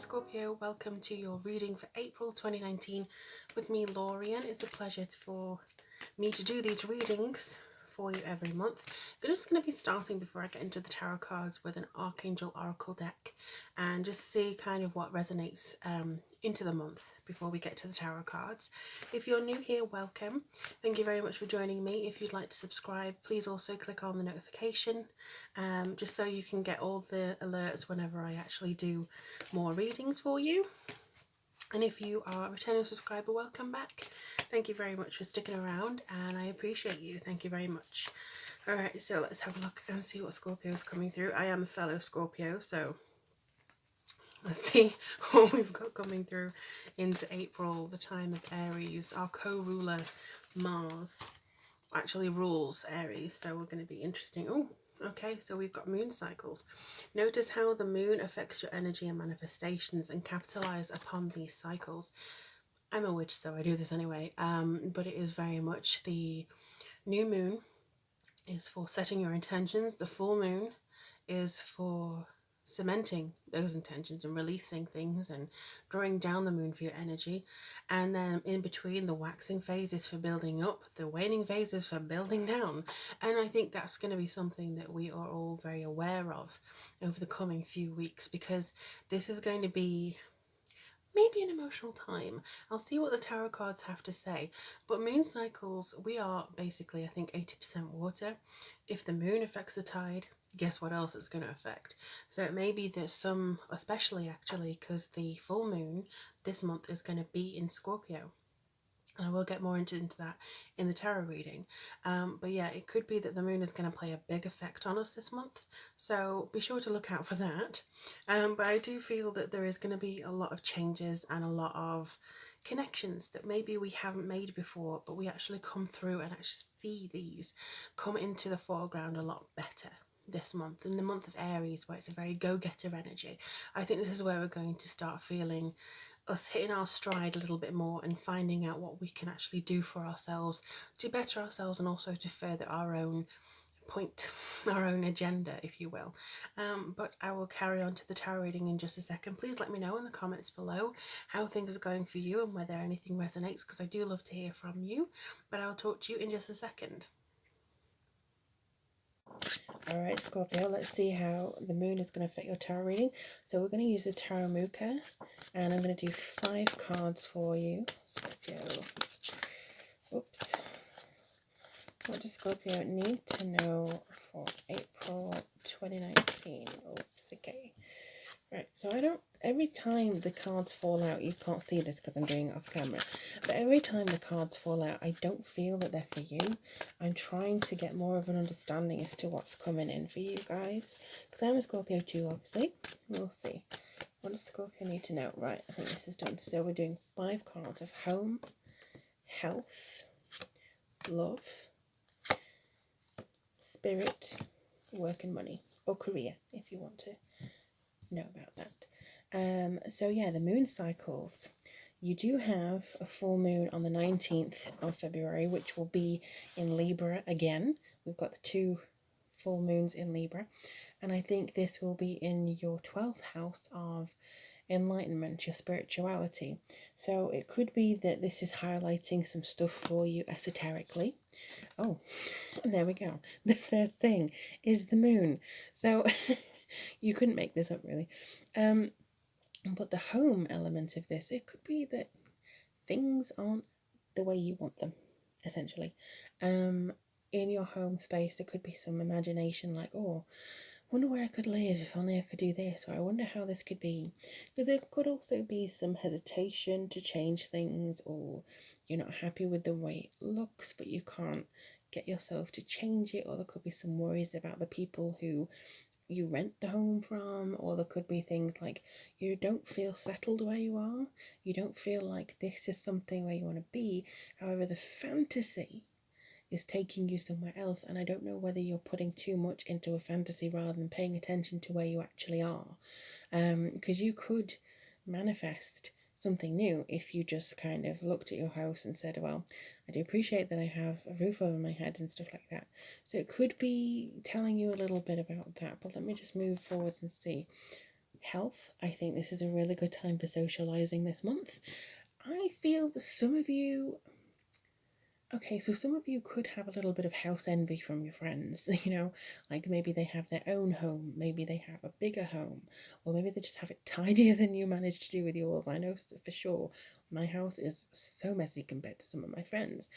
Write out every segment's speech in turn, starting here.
Scorpio, welcome to your reading for April 2019 with me, Lorien. It's a pleasure for me to do these readings for you every month. I'm just going to be starting before I get into the tarot cards with an Archangel Oracle deck and just see kind of what resonates into the month before we get to the tarot cards. If you're new here, welcome. Thank you very much for joining me. If you'd like to subscribe, please also click on the notification just so you can get all the alerts whenever I actually do more readings for you. And if you are a returning subscriber, welcome back. Thank you very much for sticking around and I appreciate you. Thank you very much. Alright, so let's have a look and see what Scorpio is coming through. I am a fellow Scorpio, so let's see what we've got coming through into April, the time of Aries. Our co-ruler Mars actually rules Aries, so we're going to be interesting. Oh, okay, so we've got moon cycles. Notice how the moon affects your energy and manifestations and capitalize upon these cycles. I'm a witch, so I do this anyway, but it is very much the new moon is for setting your intentions. The full moon is for cementing those intentions and releasing things and drawing down the moon for your energy. And then in between, the waxing phase is for building up, the waning phase is for building down. And I think that's going to be something that we are all very aware of over the coming few weeks, because this is going to be maybe an emotional time. I'll see what the tarot cards have to say. But moon cycles, we are basically, I think, 80% water. If the moon affects the tide, guess what else it's going to affect? So it may be that some, especially actually, because the full moon this month is going to be in Scorpio. And I will get more into that in the tarot reading. But yeah, it could be that the moon is going to play a big effect on us this month. So be sure to look out for that. But I do feel that there is going to be a lot of changes and a lot of connections that maybe we haven't made before, but we actually come through and actually see these come into the foreground a lot better this month, in the month of Aries, where it's a very go-getter energy. I think this is where we're going to start feeling us hitting our stride a little bit more and finding out what we can actually do for ourselves to better ourselves and also to further our own point, our own agenda, if you will. But I will carry on to the tarot reading in just a second. Please let me know in the comments below how things are going for you and whether anything resonates, because I do love to hear from you. But I'll talk to you in just a second. Alright, Scorpio, let's see how the moon is going to affect your tarot reading. So we're going to use the Tarot Muka, and I'm going to do 5 cards for you, Scorpio. Oops. What does Scorpio need to know for April 2019? Oops, okay. Right, so every time the cards fall out, you can't see this because I'm doing it off camera, but every time the cards fall out, I don't feel that they're for you. I'm trying to get more of an understanding as to what's coming in for you guys, because I'm a Scorpio too, obviously. We'll see. What does Scorpio need to know? Right, I think this is done. So we're doing 5 cards of home, health, love, spirit, work and money, or career, if you want to know about that. So yeah, the moon cycles. You do have a full moon on the 19th of February, which will be in Libra again. We've got the 2 full moons in Libra, and I think this will be in your 12th house of enlightenment, your spirituality. So it could be that this is highlighting some stuff for you esoterically. Oh, and there we go. The first thing is the moon. So you couldn't make this up, really. But the home element of this, it could be that things aren't the way you want them, essentially. In your home space, there could be some imagination like, oh, wonder where I could live if only I could do this, or I wonder how this could be. But there could also be some hesitation to change things, or you're not happy with the way it looks, but you can't get yourself to change it, or there could be some worries about the people who you rent the home from, or there could be things like you don't feel settled where you are, you don't feel like this is something where you want to be. However, the fantasy is taking you somewhere else, and I don't know whether you're putting too much into a fantasy rather than paying attention to where you actually are, because you could manifest something new if you just kind of looked at your house and said, well, I do appreciate that I have a roof over my head and stuff like that. So it could be telling you a little bit about that, but let me just move forwards and see. health, I think this is a really good time for socializing this month. I feel that some of you, okay, so some of you could have a little bit of house envy from your friends, like maybe they have their own home, maybe they have a bigger home, or maybe they just have it tidier than you managed to do with yours. I know for sure my house is so messy compared to some of my friends.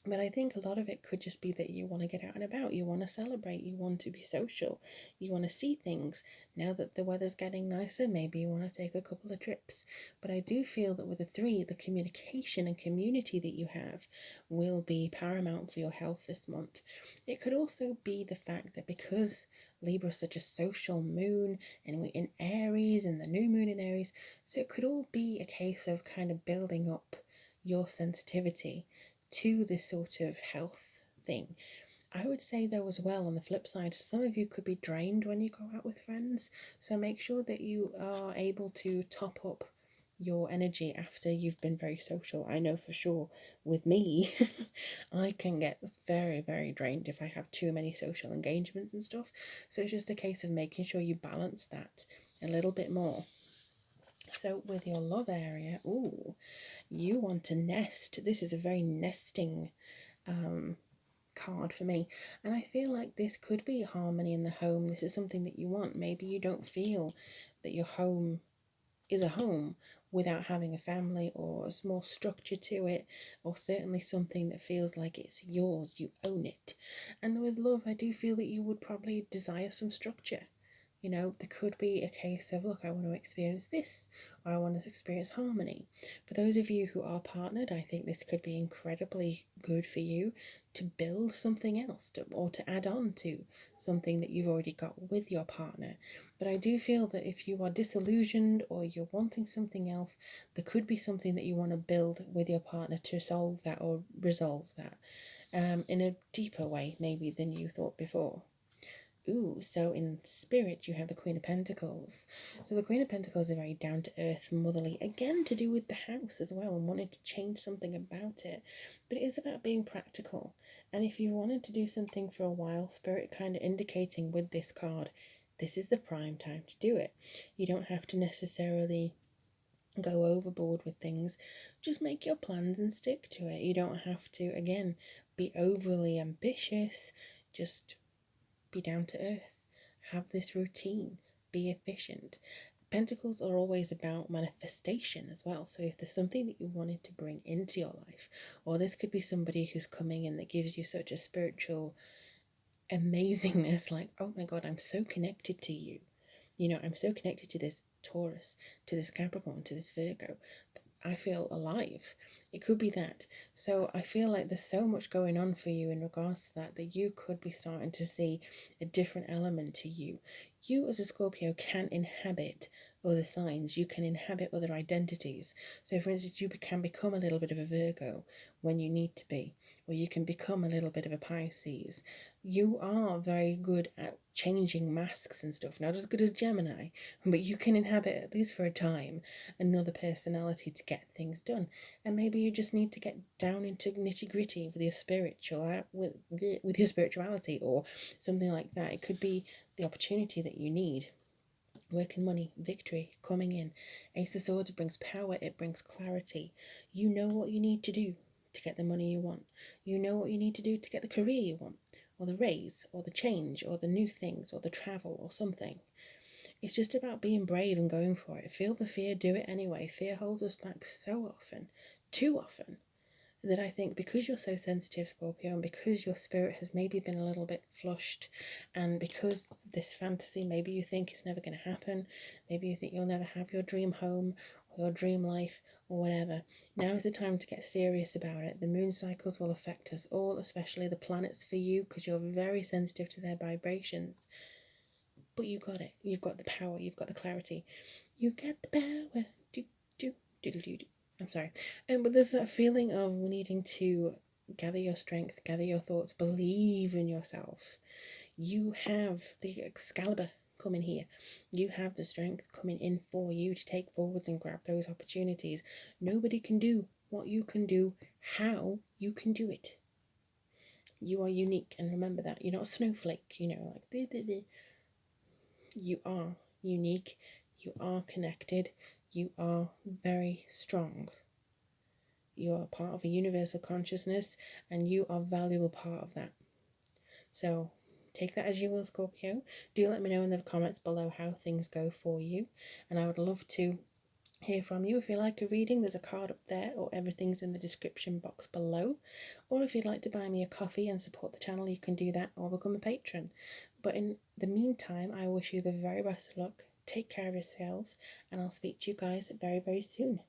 But I think a lot of it could just be that you want to get out and about, you want to celebrate, you want to be social, you want to see things. Now that the weather's getting nicer, maybe you want to take a couple of trips. But I do feel that with the three, the communication and community that you have will be paramount for your health this month. It could also be the fact that because Libra is such a social moon, and we're in Aries and the new moon in Aries, so it could all be a case of kind of building up your sensitivity to this sort of health thing. I would say though as well, on the flip side, some of you could be drained when you go out with friends, so make sure that you are able to top up your energy after you've been very social. I know for sure with me, I can get very, very drained if I have too many social engagements and stuff, so it's just a case of making sure you balance that a little bit more. So with your love area, ooh, you want to nest. This is a very nesting card for me, and I feel like this could be harmony in the home. This is something that you want. Maybe you don't feel that your home is a home without having a family or a small structure to it, or certainly something that feels like it's yours, you own it. And with love, I do feel that you would probably desire some structure. There could be a case of, look, I want to experience this, or I want to experience harmony. For those of you who are partnered, I think this could be incredibly good for you to build something else, or to add on to something that you've already got with your partner. But I do feel that if you are disillusioned or you're wanting something else, there could be something that you want to build with your partner to solve that or resolve that in a deeper way, maybe, than you thought before. Ooh, so in spirit, you have the Queen of Pentacles. So the Queen of Pentacles is very down to earth, motherly, again to do with the house as well, and wanted to change something about it. But it is about being practical. And if you wanted to do something for a while, spirit kind of indicating with this card, this is the prime time to do it. You don't have to necessarily go overboard with things. Just make your plans and stick to it. You don't have to, again, be overly ambitious. Just be down to earth, have this routine, be efficient. Pentacles are always about manifestation as well. So if there's something that you wanted to bring into your life, or this could be somebody who's coming in that gives you such a spiritual amazingness, like, oh my God, I'm so connected to you. I'm so connected to this Taurus, to this Capricorn, to this Virgo. I feel alive. It could be that. So I feel like there's so much going on for you in regards to that you could be starting to see a different element to you. You as a Scorpio can inhabit other signs. You can inhabit other identities. So for instance, you can become a little bit of a Virgo when you need to be, or you can become a little bit of a Pisces. You are very good at changing masks and stuff. Not as good as Gemini, but you can inhabit, at least for a time, another personality to get things done. And maybe you just need to get down into nitty gritty with your spirituality or something like that. It could be the opportunity that you need. Work and money, victory coming in. Ace of Swords brings power, it brings clarity. You know what you need to do to get the money you want. You know what you need to do to get the career you want, or the raise, or the change, or the new things, or the travel, or something. It's just about being brave and going for it. Feel the fear, do it anyway. Fear holds us back so often, too often, that I think because you're so sensitive, Scorpio, and because your spirit has maybe been a little bit flushed, and because this fantasy, maybe you think it's never going to happen, maybe you think you'll never have your dream home or your dream life or whatever, now is the time to get serious about it. The moon cycles will affect us all, especially the planets for you, because you're very sensitive to their vibrations. But you got it. You've got the power. You've got the clarity. You get the power. Do. I'm sorry. But there's that feeling of needing to gather your strength, gather your thoughts, believe in yourself. You have the Excalibur coming here. You have the strength coming in for you to take forwards and grab those opportunities. Nobody can do what you can do, how you can do it. You are unique, and remember that. You're not a snowflake, like, you are unique, you are connected, you are very strong. You are part of a universal consciousness and you are a valuable part of that. So take that as you will, Scorpio. Do let me know in the comments below how things go for you, and I would love to hear from you. If you like a reading, there's a card up there, or everything's in the description box below. Or if you'd like to buy me a coffee and support the channel, you can do that, or become a patron. But in the meantime, I wish you the very best of luck. Take care of yourselves, and I'll speak to you guys very, very soon.